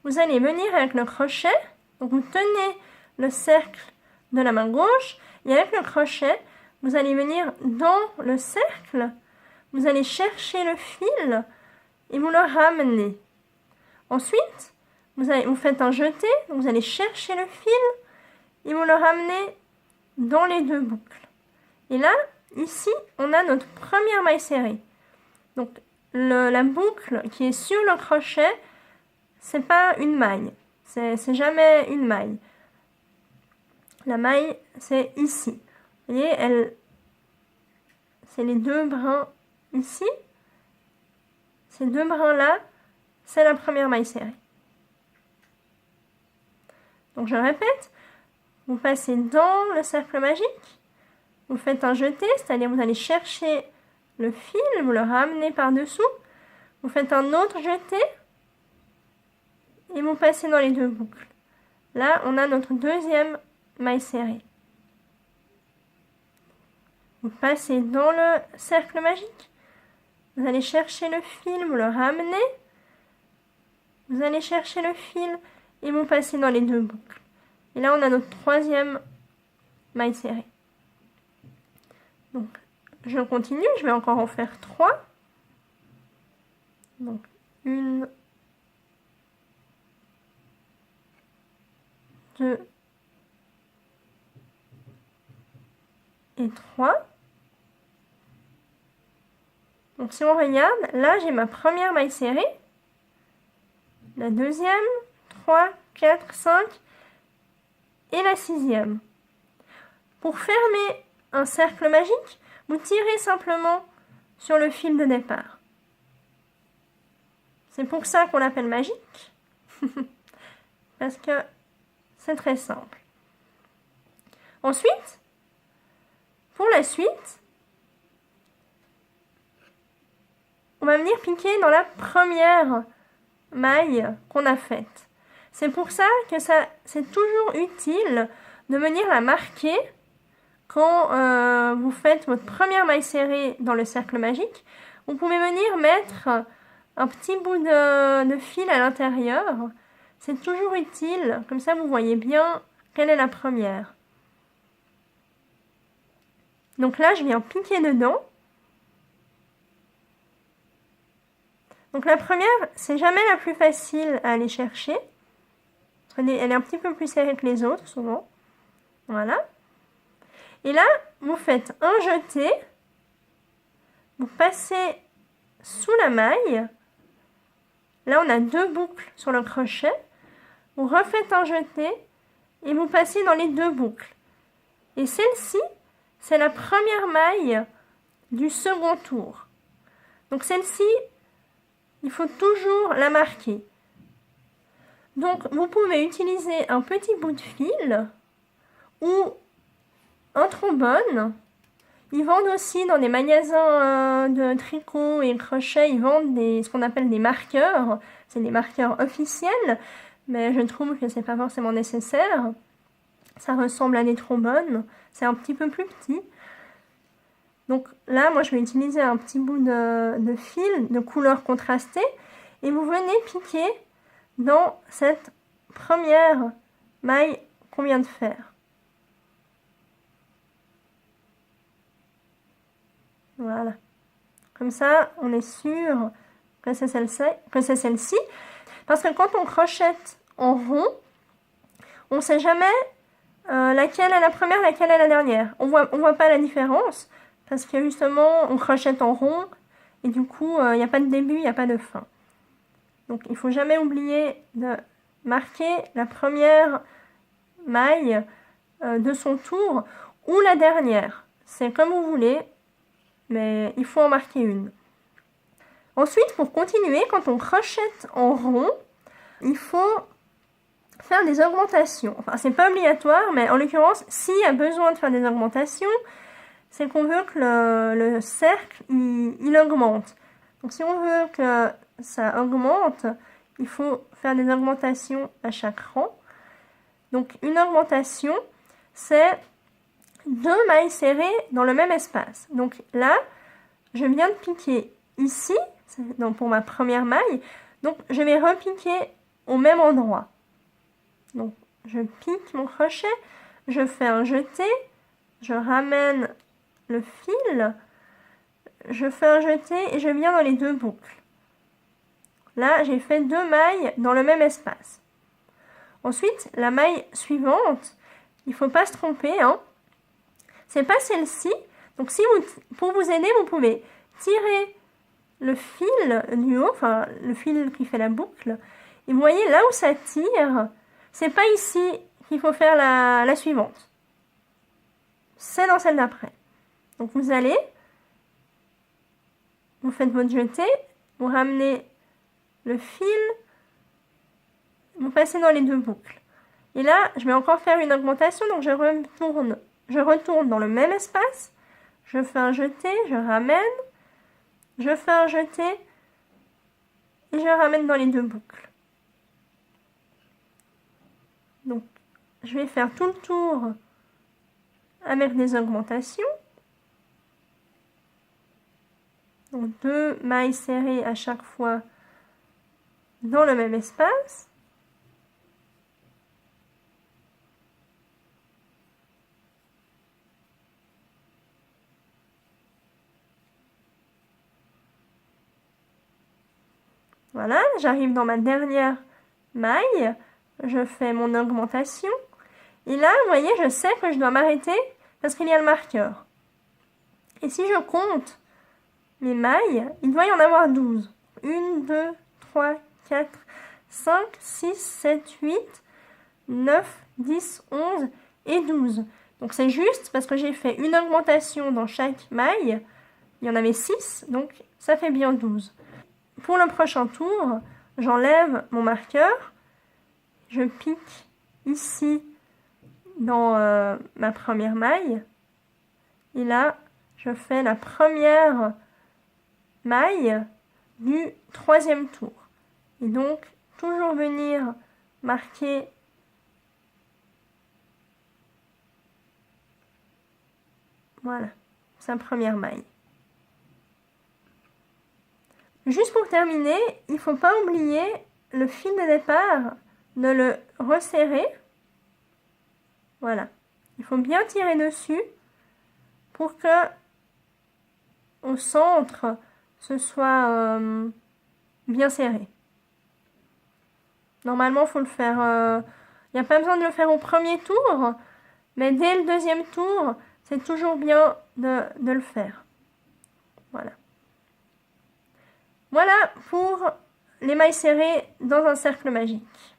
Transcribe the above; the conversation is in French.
vous allez venir avec le crochet, donc vous tenez le cercle de la main gauche, et avec le crochet, vous allez venir dans le cercle, vous allez chercher le fil, et vous le ramenez. Ensuite, vous faites un jeté, donc vous allez chercher le fil, et vous le ramenez dans les deux boucles. Et là, ici, on a notre première maille serrée. Donc, la boucle qui est sur le crochet, c'est pas une maille. C'est jamais une maille. La maille, c'est ici. Vous voyez, c'est les deux brins ici. Ces deux brins-là, c'est la première maille serrée. Donc, je répète. Vous passez dans le cercle magique. Vous faites un jeté, c'est-à-dire vous allez chercher le fil, vous le ramenez par-dessous. Vous faites un autre jeté. Et vous passez dans les deux boucles. Là, on a notre deuxième maille serrée. Vous passez dans le cercle magique. Vous allez chercher le fil, vous le ramenez. Vous allez chercher le fil et vous passez dans les deux boucles. Et là, on a notre troisième maille serrée. Donc, je continue, je vais encore en faire 3. Donc, 1, 2 et 3. Donc si on regarde, là j'ai ma première maille serrée, la deuxième, 3, 4, 5 et la sixième. Pour fermer un cercle magique, vous tirez simplement sur le fil de départ. C'est pour ça qu'on l'appelle magique, parce que c'est très simple. Ensuite, pour la suite, on va venir piquer dans la première maille qu'on a faite. C'est pour ça que c'est toujours utile de venir la marquer quand vous faites votre première maille serrée dans le cercle magique. Vous pouvez venir mettre un petit bout de fil à l'intérieur. C'est toujours utile, comme ça vous voyez bien quelle est la première. Donc là, je viens piquer dedans. Donc la première, c'est jamais la plus facile à aller chercher. Elle est un petit peu plus serrée que les autres, souvent. Voilà. Et là, vous faites un jeté. Vous passez sous la maille. Là, on a deux boucles sur le crochet. Vous refaites un jeté et vous passez dans les deux boucles. Et celle-ci, c'est la première maille du second tour. Donc celle-ci, il faut toujours la marquer. Donc vous pouvez utiliser un petit bout de fil ou un trombone. Ils vendent aussi dans des magasins de tricot et crochet, ils vendent ce qu'on appelle des marqueurs. C'est des marqueurs officiels, mais je trouve que c'est pas forcément nécessaire. Ça ressemble à des trombones, c'est un petit peu plus petit. Donc là, moi je vais utiliser un petit bout de fil de couleur contrastée et vous venez piquer dans cette première maille qu'on vient de faire. Voilà. Comme ça, on est sûr que c'est celle-ci. Parce que quand on crochette en rond, on ne sait jamais laquelle est la première, laquelle est la dernière. On voit pas la différence. Parce que justement, on crochette en rond. Et du coup, il n'y a pas de début, il n'y a pas de fin. Donc, il ne faut jamais oublier de marquer la première maille de son tour. Ou la dernière. C'est comme vous voulez. Mais il faut en marquer une. Ensuite, pour continuer, quand on crochette en rond, il faut faire des augmentations. Enfin, c'est pas obligatoire, mais en l'occurrence, s'il y a besoin de faire des augmentations, c'est qu'on veut que le cercle, il augmente. Donc, si on veut que ça augmente, il faut faire des augmentations à chaque rang. Donc, une augmentation, c'est 2 mailles serrées dans le même espace. Donc là, je viens de piquer ici, donc pour ma première maille. Donc je vais repiquer au même endroit. Donc, je pique mon crochet, je fais un jeté, je ramène le fil, je fais un jeté et je viens dans les 2 boucles. Là, j'ai fait 2 mailles dans le même espace. Ensuite, la maille suivante, il ne faut pas se tromper, hein. C'est pas celle-ci. Donc, pour vous aider, vous pouvez tirer le fil du haut, enfin le fil qui fait la boucle. Et vous voyez, là où ça tire, c'est pas ici qu'il faut faire la suivante. C'est dans celle d'après. Donc, vous faites votre jeté, vous ramenez le fil, vous passez dans les 2 boucles. Et là, je vais encore faire une augmentation, donc je retourne dans le même espace, je fais un jeté, je ramène, je fais un jeté et je ramène dans les 2 boucles. Donc, je vais faire tout le tour avec des augmentations. Donc, 2 mailles serrées à chaque fois dans le même espace. Voilà, j'arrive dans ma dernière maille, je fais mon augmentation. Et là, vous voyez, je sais que je dois m'arrêter parce qu'il y a le marqueur. Et si je compte mes mailles, il doit y en avoir 12. 1, 2, 3, 4, 5, 6, 7, 8, 9, 10, 11 et 12. Donc c'est juste parce que j'ai fait une augmentation dans chaque maille. Il y en avait 6, donc ça fait bien 12. Pour le prochain tour, j'enlève mon marqueur. Je pique ici dans ma première maille. Et là, je fais la première maille du 3e tour. Et donc, toujours venir marquer voilà, sa première maille. Juste pour terminer, il ne faut pas oublier le fil de départ, de le resserrer. Voilà. Il faut bien tirer dessus pour que au centre, ce soit bien serré. Normalement, il faut le faire... Il n'y a pas besoin de le faire au premier tour, mais dès le 2e tour, c'est toujours bien de le faire. Voilà. Voilà pour les mailles serrées dans un cercle magique.